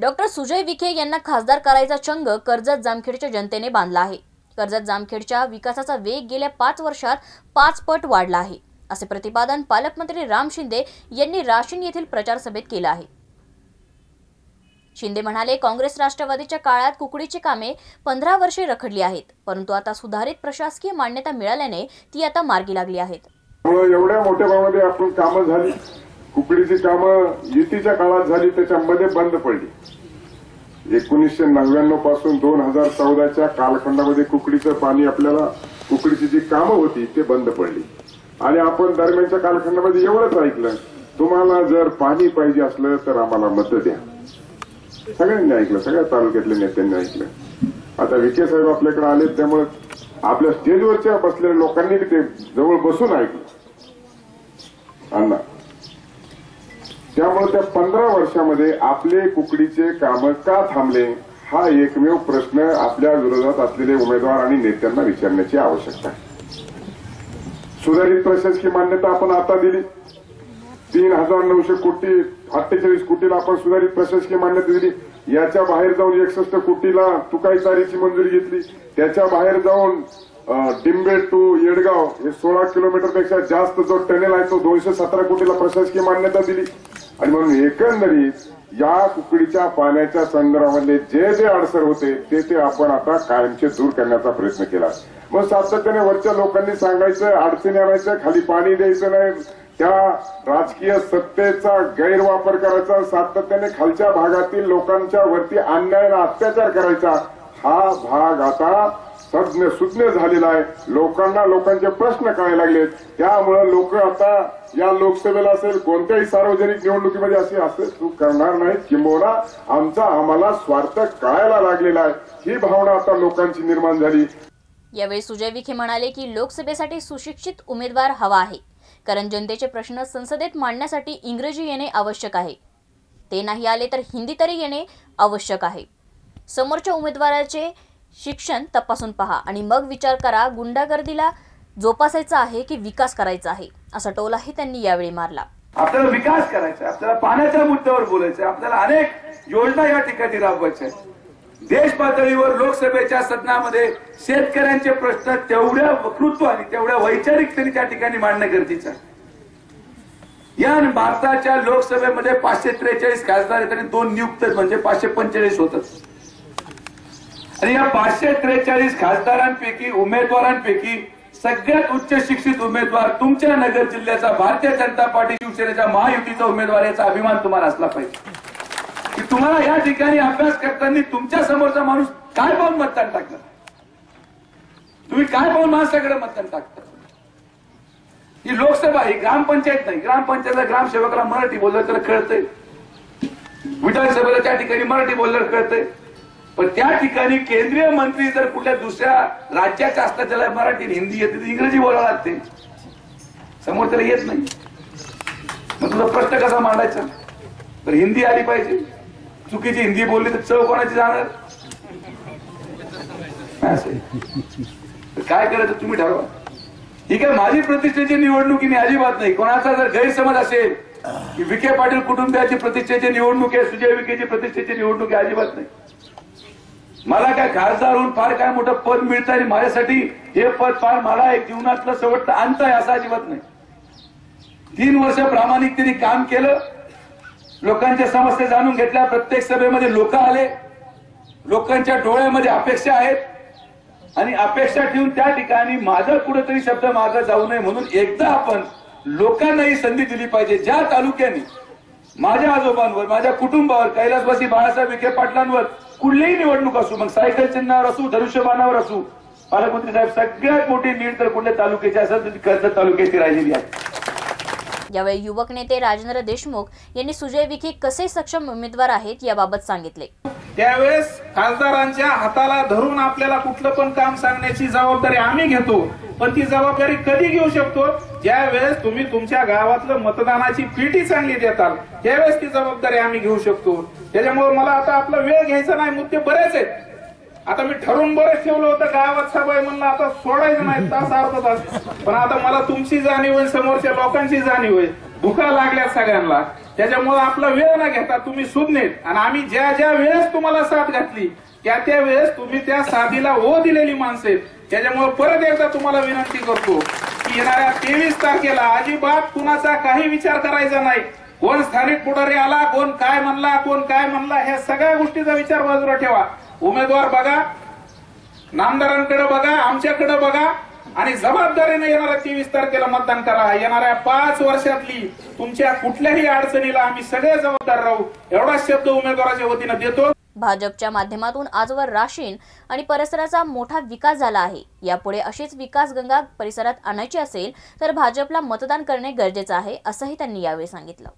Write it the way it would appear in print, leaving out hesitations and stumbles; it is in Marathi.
डॉक्टर सुजय विखे यांना खासदार करायचा चंग कर्जत जामखेडच्या जनतेने बांधला आहे। कर्जत जामखेडच्या विकासाचा वेग गेल्या 5 वर्षात 5 पट वाढला आहे, असे प्रतिपादन पालकमंत्री राम शिंदे यांनी राशीन येथील प्रचार सभेत केले आहे। शिंदे म्हणाले, काँग्रेस राष्ट्रवादीच्या काळात कुकडीची कामे 15 वर्षे रखडली आहेत, परंतु आता सुधारित प्रशासकीय मान्यता मिळाल्याने ती आता मार्गी लागली आहेत। एवढ्या मोठ्या प्रमाणामध्ये आपण कामं झाली, कुकडीची कामं युतीच्या काळात झाली, त्याच्यामध्ये बंद पडली। 1999 पासून 2014च्या कालखंडामध्ये कुकडीचं पाणी आपल्याला कुकडीची जी कामं होती ते बंद पडली आणि आपण दरम्यानच्या कालखंडामध्ये एवढंच ऐकलं, तुम्हाला जर पाणी पाहिजे असलं तर आम्हाला मत द्या। सगळ्यांनी ऐकलं, सगळ्या तालुक्यातल्या नेत्यांनी ऐकलं। आता विखे साहेब आपल्याकडे आले, त्यामुळे आपल्या स्टेजवरच्या बसलेल्या लोकांनी ते जवळ बसून ऐकलं अण्णा। त्यामुळे त्या 15 वर्षामध्ये आपले कुकडीचे काम का थांबले हा एकमेव प्रश्न आपल्या विरोधात असलेले उमेदवार आणि नेत्यांना विचारण्याची आवश्यकता आहे। सुधारित प्रशासकीय मान्यता आपण आता दिली, 3900 कोटी 48 कोटीला आपण सुधारित प्रशासकीय मान्यता दिली। याच्या बाहेर जाऊन 61 कोटीला तुकाई तारीची मंजुरी घेतली। त्याच्या बाहेर जाऊन डिंबे टू येडगाव हे 16 किलोमीटरपेक्षा जास्त जो टनेल आहे तो 217 कोटीला प्रशासकीय मान्यता दिली। आणि म्हणून एकंदरीत या कुकडीच्या पाण्याच्या संदर्भामध्ये जे जे अडसर होते ते आपण आता कायमचे दूर करण्याचा प्रयत्न केला। मग सातत्याने वरच्या लोकांनी सांगायचं, अडचणी आणायचं, खाली पाणी द्यायचं नाही, त्या राजकीय सत्तेचा गैरवापर करायचा, सातत्याने खालच्या भागातील लोकांच्या वरती अन्याय आणि अत्याचार करायचा, हा भाग आता सुज्ञ झालेला आहे। लोकांना लोकांचे प्रश्न कळायला लागलेत, त्यामुळे लोक आता या लोकसभेला असेल कोणत्याही सार्वजनिक निवडणुकीमध्ये असे चूक करणार नाहीत, किंबहुना आम्हाला स्वार्थ कळायला लागलेला आहे, ही भावना आता लोकांची निर्माण झाली। यावेळी सुजय विखे म्हणाले की लोकसभेसाठी सुशिक्षित उमेदवार हवा आहे, कारण जनतेचे प्रश्न संसदेत मांडण्यासाठी इंग्रजी येणे आवश्यक आहे, ते नाही आले तर हिंदी तरी येणे आवश्यक आहे। समोरच्या उमेदवाराचे शिक्षण तपासून पहा आणि मग विचार करा, गुंडागर्दीला जोपासायचा आहे की विकास करायचा आहे, असा टोलाही त्यांनी यावेळी मारला। आपल्याला विकास करायचा, आपल्याला पाण्याच्या मुद्द्यावर बोलायचं, आपल्याला अनेक योजना या ठिकाणी राबवायच्या। देश पातळीवर लोकसभेच्या सदनामध्ये शेतकऱ्यांचे प्रश्न तेवढ्या वक्तृत्व आणि तेवढ्या वैचारिकतेने त्या ठिकाणी मांडणं गरजेचं आहे। या भारताच्या लोकसभेमध्ये 543 खासदार आहेत आणि 2 नियुक्त म्हणजे 545 होतात। आणि या 543 खासदारांपैकी उमेदवारांपैकी सगळ्यात उच्च शिक्षित उमेदवार तुमच्या नगर जिल्ह्याचा भारतीय जनता पार्टी शिवसेनेचा महायुतीचा उमेदवार, याचा अभिमान तुम्हाला असला पाहिजे की तुम्हाला या ठिकाणी अभ्यास करताना तुमच्या समोरचा माणूस काय पाहून मतदान टाकणार, तुम्ही काय पाहून माणसाकडे मतदान टाकता। ही लोकसभा ही ग्रामपंचायत नाही, ग्रामपंचायतला ग्रामसेवकाला मराठी बोललं तर कळतंय, विधानसभेला त्या ठिकाणी मराठी बोललं कळतंय, पण त्या ठिकाणी केंद्रीय मंत्री जर कुठल्या दुसऱ्या राज्याच्या असतात त्याला मराठी हिंदी येते, इंग्रजी बोलावं लागते, समोर त्याला येत नाही, मग तुझा प्रश्न कसा मांडायचा? तर हिंदी आली पाहिजे, चुकीची हिंदी बोलली तर चव कोणाची जाणार? काय करायचं तुम्ही ठरवा। ही काय माझी प्रतिष्ठेची निवडणूक मी अजिबात नाही, कोणाचा जर गैरसमज असेल की विखे पाटील कुटुंबियाची प्रतिष्ठेची निवडणूक आहे, सुजय विखेची प्रतिष्ठेची निवडणूक आहे, अजिबात नाही। मला काय खासदार होऊन फार काय मोठं पद मिळतं आणि माझ्यासाठी हे पद फार मला एक जीवनातलं शेवटचं अंत आहे असं अजिबात नाही। 3 वर्ष प्रामाणिकतेने काम केलं, लोकांच्या समस्या जाणून घेतल्या, प्रत्येक सभेमध्ये लोक आले, लोकांच्या डोळ्यामध्ये अपेक्षा आहेत आणि अपेक्षा ठेवून त्या ठिकाणी माझं कुठेतरी शब्द मागं जाऊ नये म्हणून एकदा आपण लोकांना ही संधी दिली पाहिजे। ज्या तालुक्याने माझ्या आजोबांवर, माझ्या कुटुंबावर, कैलासवासी बाळासाहेब विखे पाटलांवर कुठलीही निवडणूक असू, मग सायकल चिन्हावर असू, धनुष्यबाणावर असू, पालकमंत्री साहेब सगळ्यात मोठी लीड तर कुठल्या तालुक्याची असेल तर कर्जत तालुक्याची राहिलेली आहे। यावेळी युवक नेते राजेंद्र देशमुख यांनी सुजय विखे कसे सक्षम उमेदवार आहेत याबाबत सांगितले। त्यावेळेस खासदारांच्या हाताला धरून आपल्याला कुठलं पण काम सांगण्याची जबाबदारी आम्ही घेतो, पण ती जबाबदारी कधी घेऊ शकतो? ज्या वेळेस तुम्ही तुमच्या गावातलं मतदानाची पेटी चांगली देताल, त्यावेळेस ती जबाबदारी आम्ही घेऊ शकतो। त्याच्यामुळे मला आता आपला वेळ घ्यायचा नाही, मुद्दे बरेच आहेत। आता मी ठरवून बरेच ठेवलं होतं, गावात सभा आहे म्हणलं आता सोडायचं नाही तास अर्धा तास, पण आता मला तुमची जाणीव आहे, समोरच्या लोकांची जाणीव आहे, भुका लागल्या सगळ्यांना, त्याच्यामुळे आपला वेळ न घेता तुम्ही सुज्ञेत आणि आम्ही ज्या ज्या वेळेस तुम्हाला साथ घातली त्या वेळेस तुम्ही त्या साथीला ओ दिलेली माणसं आहेत. त्याच्यामुळे परत एकदा तुम्हाला विनंती करतो की येणाऱ्या 23 तारखेला अजिबात कुणाचा काही विचार करायचा नाही. कोण स्थानिक पुढारी आला, कोण काय म्हणला ह्या सगळ्या गोष्टीचा विचार बाजूला ठेवा. उमेदवार बघा, नामदारांकडे बघा, आमच्याकडे बघा आणि जबाबदारीने येणाऱ्या 23 तारखेला मतदान करा. येणाऱ्या 5 वर्षातली तुमच्या कुठल्याही अडचणीला आम्ही सगळे जबाबदार राहू, एवढा शब्द उमेदवाराच्या वतीने देतो. भाजपच्या माध्यमातून आजवर राशीन आणि परिसराचा मोठा विकास झाला आहे. यापुढे अशीच विकास गंगा परिसरात आणायची असेल तर भाजपला मतदान करणे गरजेचे आहे, असंही त्यांनी यावेळी सांगितलं.